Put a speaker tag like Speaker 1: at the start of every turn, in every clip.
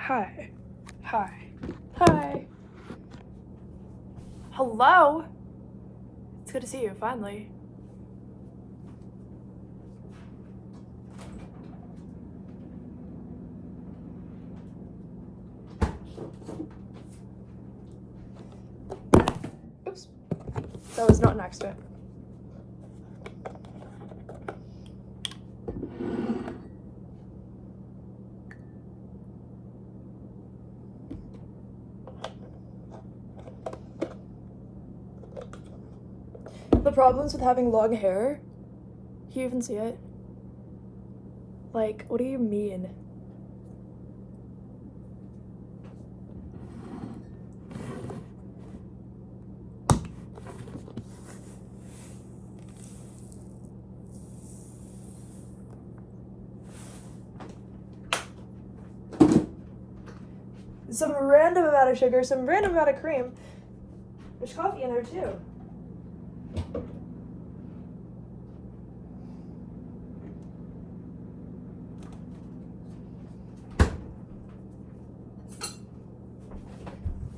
Speaker 1: Hi. Hi. Hi. Hello? It's good to see you, finally. Oops. That was not next to it. The problems with having long hair? Can you even see it? Like, what do you mean? Some random amount of sugar, some random amount of cream. There's coffee in there too.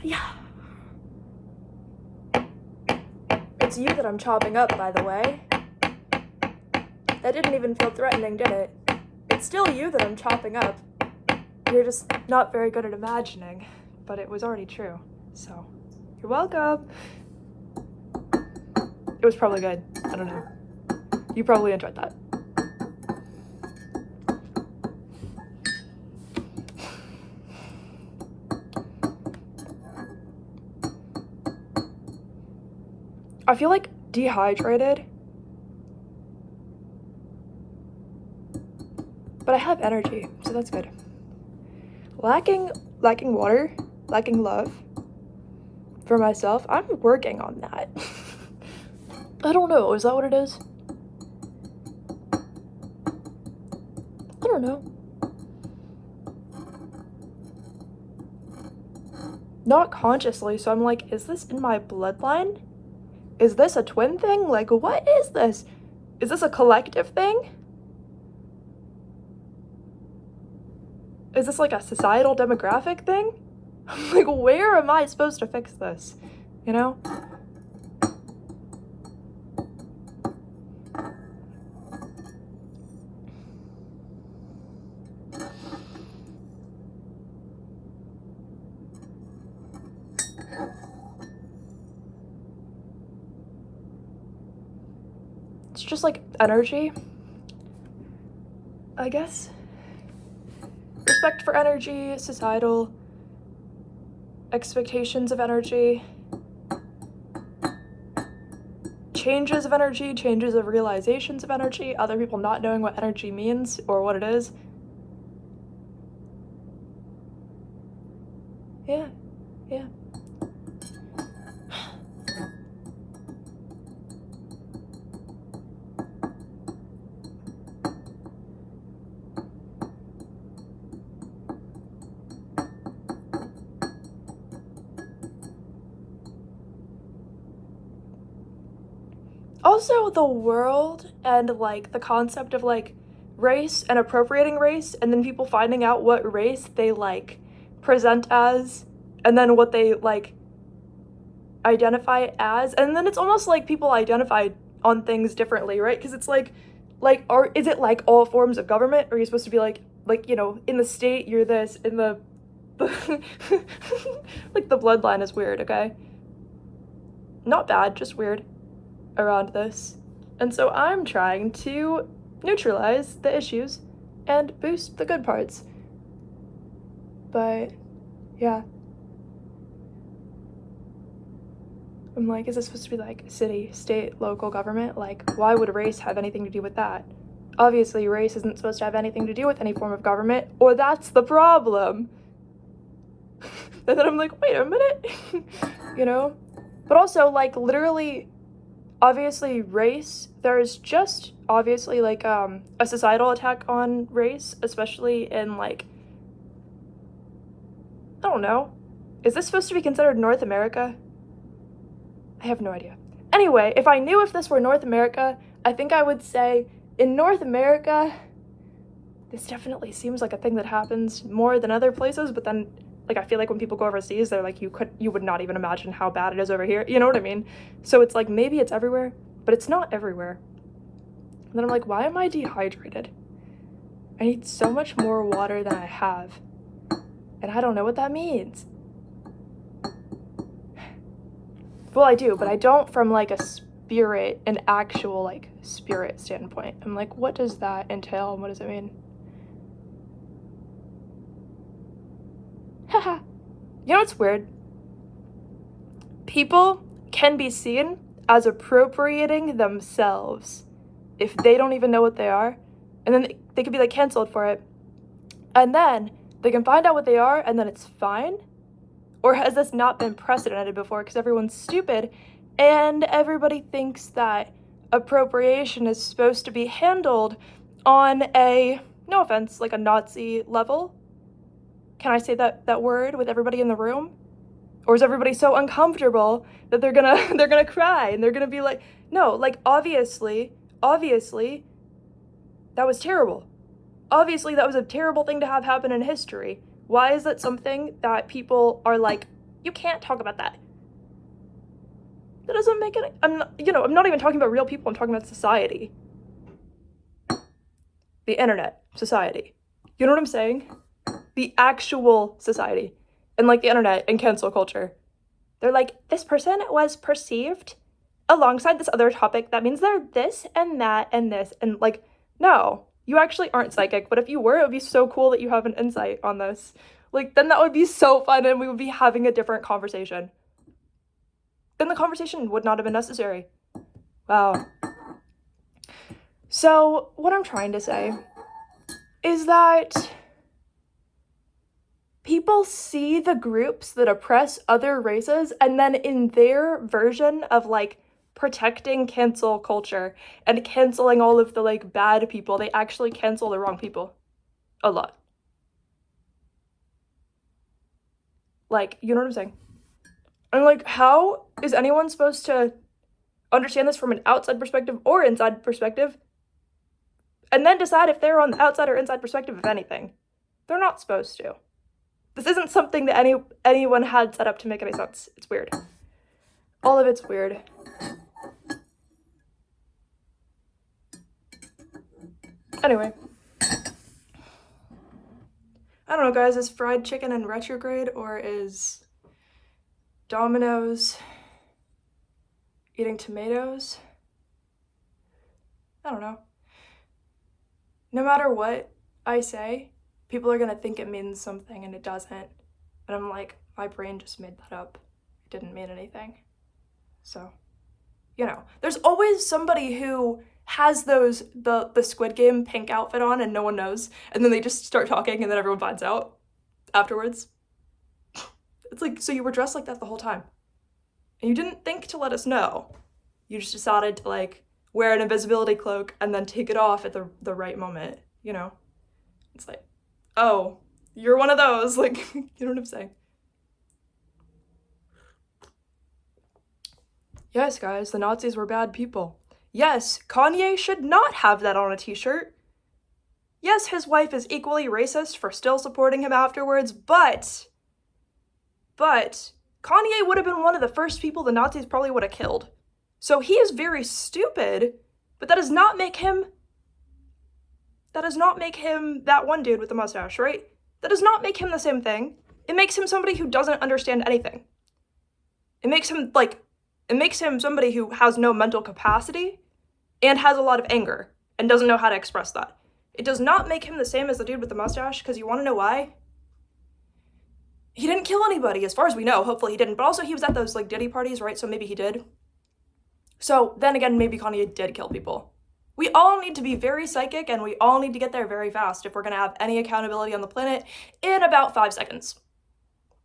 Speaker 1: Yeah. It's you that I'm chopping up, by the way. That didn't even feel threatening, did it? It's still you that I'm chopping up. You're just not very good at imagining, but it was already true, so you're welcome. It was probably good. I don't know. You probably enjoyed that. I feel like dehydrated, but I have energy, so that's good. Lacking water, lacking love for myself. I'm working on that. I don't know. Is that what it is? I don't know. Not consciously, so I'm like, is this in my bloodline? Is this a twin thing? Like, what is this? Is this a collective thing? Is this like a societal demographic thing? Like, where am I supposed to fix this? You know? It's just like energy, I guess. Respect for energy, societal expectations of energy, changes of energy, changes of realizations of energy, other people not knowing what energy means or what it is. Yeah. Also, the world and like the concept of like race and appropriating race, and then people finding out what race they like present as, and then what they like identify as, and then it's almost like people identify on things differently, right? Because it's like is it like all forms of government? Or are you supposed to be like you know, in the state you're this, in the like the bloodline is weird, okay? Not bad, just weird around this. And so I'm trying to neutralize the issues and boost the good parts. But yeah. I'm like, is this supposed to be like city, state, local government? Like, why would race have anything to do with that? Obviously, race isn't supposed to have anything to do with any form of government, or that's the problem. And then I'm like, wait a minute, you know? But also, like, literally, obviously, race, there's just obviously like a societal attack on race, especially in like, I don't know. Is this supposed to be considered North America? I have no idea. Anyway, if I knew if this were North America, I think I would say in North America, this definitely seems like a thing that happens more than other places, but then, like, I feel like when people go overseas, they're like, you would not even imagine how bad it is over here. You know what I mean? So it's like, maybe it's everywhere, but it's not everywhere. And then I'm like, why am I dehydrated? I need so much more water than I have. And I don't know what that means. Well, I do, but I don't from like an actual like spirit standpoint. I'm like, what does that entail and what does it mean? Haha. You know what's weird? People can be seen as appropriating themselves if they don't even know what they are, and then they could be like canceled for it, and then they can find out what they are and then it's fine. Or has this not been precedented before because everyone's stupid and everybody thinks that appropriation is supposed to be handled on a, no offense, like a Nazi level? Can I say that word with everybody in the room? Or is everybody so uncomfortable that they're gonna cry and they're gonna be like, no, like obviously, that was terrible. Obviously, that was a terrible thing to have happen in history. Why is that something that people are like, you can't talk about that? That doesn't make any, I'm not even talking about real people, I'm talking about society. The internet, society. You know what I'm saying? The actual society. And like the internet and cancel culture. They're like, this person was perceived alongside this other topic. That means they're this and that and this. And like, no, you actually aren't psychic. But if you were, it would be so cool that you have an insight on this. Like, then that would be so fun and we would be having a different conversation. Then the conversation would not have been necessary. Wow. So, what I'm trying to say is that people see the groups that oppress other races and then in their version of, like, protecting cancel culture and canceling all of the, like, bad people, they actually cancel the wrong people. A lot. Like, you know what I'm saying? And, like, how is anyone supposed to understand this from an outside perspective or inside perspective and then decide if they're on the outside or inside perspective of anything? They're not supposed to. This isn't something that anyone had set up to make any sense. It's weird. All of it's weird. Anyway. I don't know, guys, is fried chicken in retrograde or is Domino's eating tomatoes? I don't know. No matter what I say, people are gonna think it means something and it doesn't. And I'm like, my brain just made that up. It didn't mean anything. So, you know, there's always somebody who has the Squid Game pink outfit on and no one knows, and then they just start talking and then everyone finds out afterwards. It's like, so you were dressed like that the whole time and you didn't think to let us know. You just decided to like wear an invisibility cloak and then take it off at the right moment, you know? It's like, oh, you're one of those, like, you know what I'm saying? Yes, guys, the Nazis were bad people. Yes, Kanye should not have that on a t-shirt. Yes, his wife is equally racist for still supporting him afterwards, but Kanye would have been one of the first people the Nazis probably would have killed. So he is very stupid, but that does not make him that one dude with the mustache, right? That does not make him the same thing. It makes him somebody who doesn't understand anything. It makes him somebody who has no mental capacity and has a lot of anger and doesn't know how to express that. It does not make him the same as the dude with the mustache, because you want to know why? He didn't kill anybody, as far as we know. Hopefully he didn't. But also he was at those like Diddy parties, right? So maybe he did. So then again, maybe Kanye did kill people. We all need to be very psychic and we all need to get there very fast if we're going to have any accountability on the planet in about 5 seconds.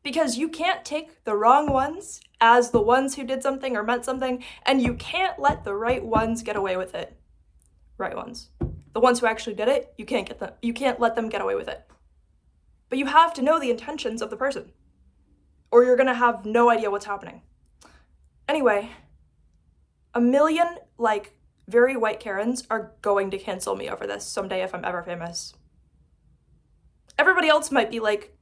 Speaker 1: Because you can't take the wrong ones as the ones who did something or meant something, and you can't let the right ones get away with it. Right ones. The ones who actually did it, you can't let them get away with it. But you have to know the intentions of the person, or you're gonna have no idea what's happening. Anyway, a million, like, very white Karens are going to cancel me over this someday if I'm ever famous. everybody else might be like,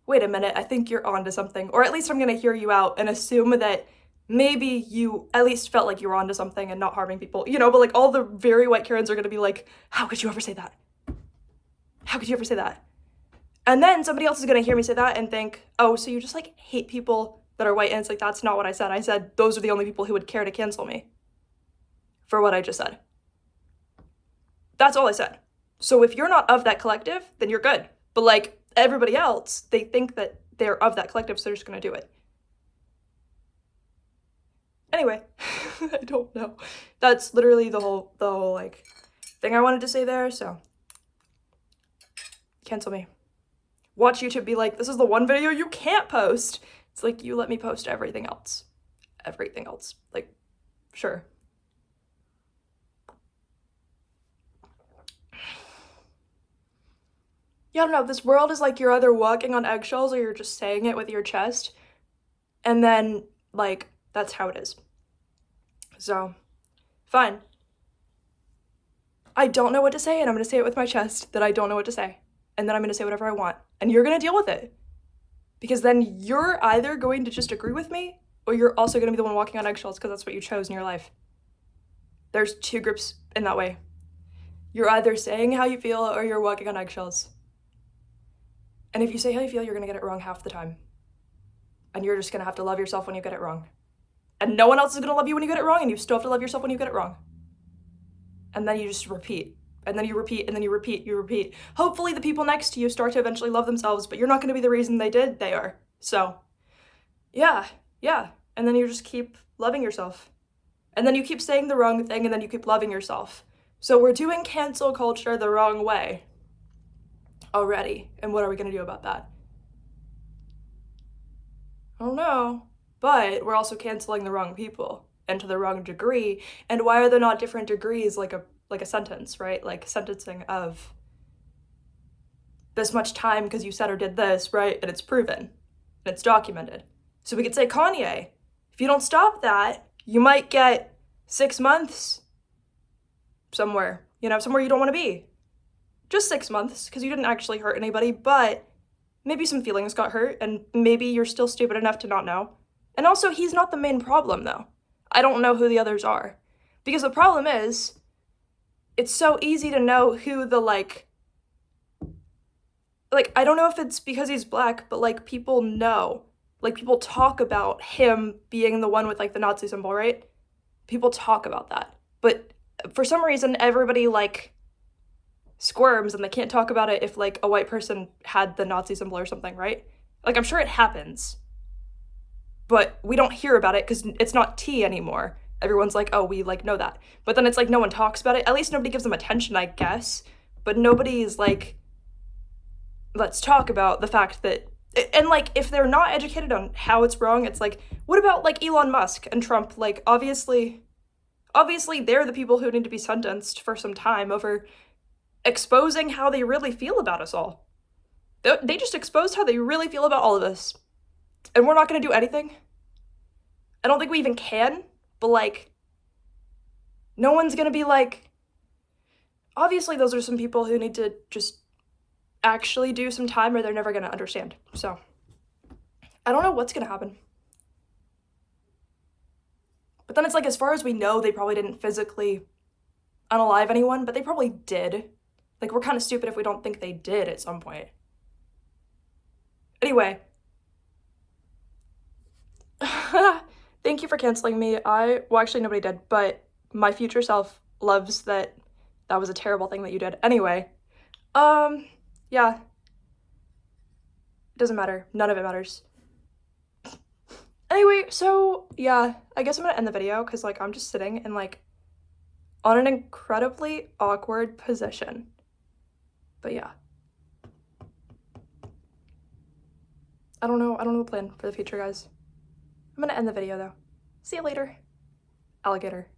Speaker 1: wait a minute, I think you're onto something. Or at least I'm gonna hear you out and assume that maybe you at least felt like you were onto something and not harming people, you know, but like all the very white Karens are gonna be like, how could you ever say that? How could you ever say that? And then somebody else is gonna hear me say that and think, oh, so you just like hate people that are white, and it's like, that's not what I said. I said those are the only people who would care to cancel me for what I just said. That's all I said. So if you're not of that collective, then you're good. But like everybody else, they think that they're of that collective, so they're just gonna do it. Anyway, I don't know. That's literally the whole like thing I wanted to say there, so cancel me. Watch YouTube be like, this is the one video you can't post. It's like, you let me post everything else. Everything else. Like, sure. Yeah, I don't know. This world is like you're either walking on eggshells or you're just saying it with your chest. And then, like, that's how it is. So, fine. I don't know what to say, and I'm gonna say it with my chest that I don't know what to say. And then I'm gonna say whatever I want. And you're gonna deal with it. Because then you're either going to just agree with me, or you're also gonna be the one walking on eggshells because that's what you chose in your life. There's two groups in that way. You're either saying how you feel or you're walking on eggshells. And if you say how you feel, you're gonna get it wrong half the time. And you're just gonna have to love yourself when you get it wrong. And no one else is gonna love you when you get it wrong, and you still have to love yourself when you get it wrong. And then you just repeat. And then you repeat, and then you repeat. Hopefully the people next to you start to eventually love themselves, but you're not gonna be the reason they are. So, yeah. And then you just keep loving yourself. And then you keep saying the wrong thing, and then you keep loving yourself. So we're doing cancel culture the wrong way already. And what are we gonna do about that? I don't know. But we're also canceling the wrong people and to the wrong degree. And why are there not different degrees like a sentence, right? Like sentencing of this much time because you said or did this, right? And it's proven and it's documented. So we could say, Kanye, if you don't stop that, you might get 6 months somewhere, you know, somewhere you don't want to be. Just 6 months because you didn't actually hurt anybody, but maybe some feelings got hurt and maybe you're still stupid enough to not know. And also, he's not the main problem though. I don't know who the others are. Because the problem is, it's so easy to know who the like, I don't know if it's because he's black, but like people know. Like people talk about him being the one with like the Nazi symbol, right? People talk about that. But for some reason, everybody like squirms and they can't talk about it if like a white person had the Nazi symbol or something, right? Like I'm sure it happens. But we don't hear about it because it's not tea anymore. Everyone's like, oh, we like know that. But then it's like no one talks about it. At least nobody gives them attention, I guess. But nobody's like, let's talk about the fact that, and like if they're not educated on how it's wrong, it's like, what about like Elon Musk and Trump? Like obviously they're the people who need to be sentenced for some time over exposing how they really feel about us all. They just exposed how they really feel about all of us. And we're not going to do anything. I don't think we even can, but like, no one's going to be like, obviously those are some people who need to just actually do some time or they're never going to understand. So, I don't know what's going to happen. But then it's like, as far as we know, they probably didn't physically unalive anyone, but they probably did. Like, we're kind of stupid if we don't think they did at some point. Anyway. Thank you for canceling me. Well, actually nobody did, but my future self loves that was a terrible thing that you did. Anyway, yeah. It doesn't matter. None of it matters. Anyway, so yeah, I guess I'm gonna end the video because like I'm just sitting and like on an incredibly awkward position. But yeah. I don't know the plan for the future, guys. I'm gonna end the video though. See you later, alligator.